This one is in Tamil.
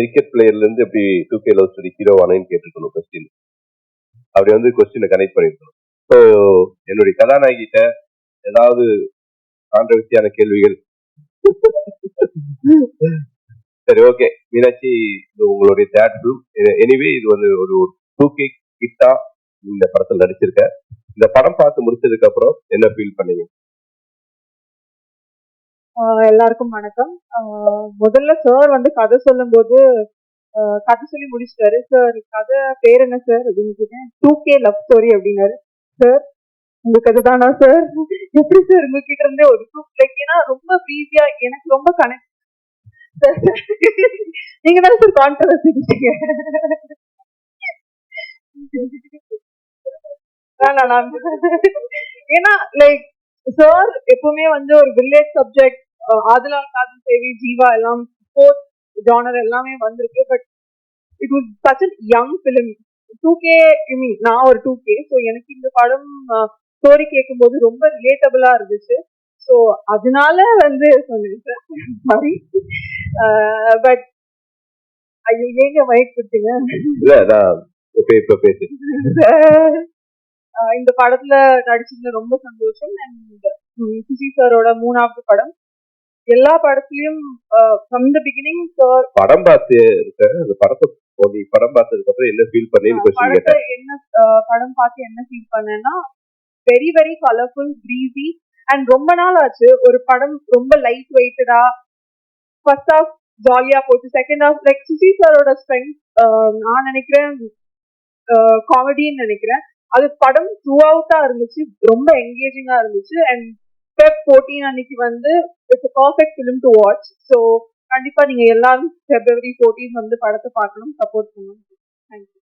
கிரிக்கெட் பிளேயர்ல இருந்து எப்படி 2K லவ் ஸ்டோரி ஹீரோ ஆனேன்னு கேட்டிருக்கணும் கொஸ்டின். அப்படி வந்து கொஸ்டினை கனெக்ட் பண்ணிருக்கணும். ஸோ என்னுடைய கதாநாயகிட்ட ஏதாவது கான்ட்ரவர்சியான கேள்விகள்? சரி, ஓகே மீனாட்சி, இது உங்களுடைய தேட்டர். எனிவே இது வந்து ஒரு 2K கிட்டா இந்த படத்தில் நடிச்சிருக்க. இந்த படம் பார்த்து முடிச்சதுக்கு அப்புறம் என்ன ஃபீல் பண்ணீங்க? எல்லாருக்கும் வணக்கம். முதல்ல சார் வந்து கதை சொல்லும் போது கதை சொல்லி முடிச்சிட்டாரு. சார் கதை பேர் என்ன சார் அப்படின்னு கேட்டேன். 2K லவ் ஸ்டோரி அப்படின்னாரு. சார் உங்க கதை தானா சார்? எப்படி சார் உங்ககிட்ட இருந்தே ஒரு ஏன்னா ரொம்ப ஈஸியா எனக்கு ரொம்ப கனெக்ட். நீங்க தான் சார் கான்ட்ரவர்சி ஏன்னா லைக் சார் எப்பவுமே வந்து ஒரு வில்லேஜ் சப்ஜெக்ட், ஆதலா காதல் தேவி, ஜீவா எல்லாம் ஸ்போர்ட்ஸ் ஜானர் எல்லாமே வந்திருக்கு. But it was such a young film. 2K, ஐ மீன் நான் ஒரு 2K. ஸோ எனக்கு இந்த படம் ஸ்டோரி கேட்கும்போது ரொம்ப ரிலேட்டபிளா இருந்துச்சு. ஸோ அதனால வந்து சொன்னேன் சார். சாரி. பட் ஐயோ ஏங்க மைக் கொடுத்தீங்க? இந்த படத்துல நடிச்சதுல ரொம்ப சந்தோஷம். அண்ட் சுசி சாரோட 3வது படம். எல்லா படத்துலயும் ஃப்ரம் தி பிகினிங் சார் படம் பார்த்து அந்த படம் பார்த்ததுக்கு அப்புறம் என்ன ஃபீல் பண்ணீங்க? படம் பார்த்து என்ன ஃபீல் பண்ணேன்னா very very colourful, breezy. And ரொம்ப நாள் ஆச்சு ஒரு படம் ரொம்ப லைட் வெயிட்டடா. ஃபர்ஸ்ட் ஹாஃப் ஜாலியா போச்சு, செகண்ட் ஹாஃப் லைக் சுசி சாரோட ஸ்ட்ரென்த் நான் நினைக்கிறேன் காமெடின்னு நினைக்கிறேன். அது படம் த்ரூ அவுட்டா இருந்துச்சு, ரொம்ப என்கேஜிங்கா இருந்துச்சு. அண்ட் Feb 14 அன்னைக்கு வந்து it's a perfect film to watch. So கண்டிப்பா நீங்க எல்லாரும் February 14 வந்து படத்தை பார்க்கணும், சப்போர்ட் பண்ணணும். தேங்க்யூ.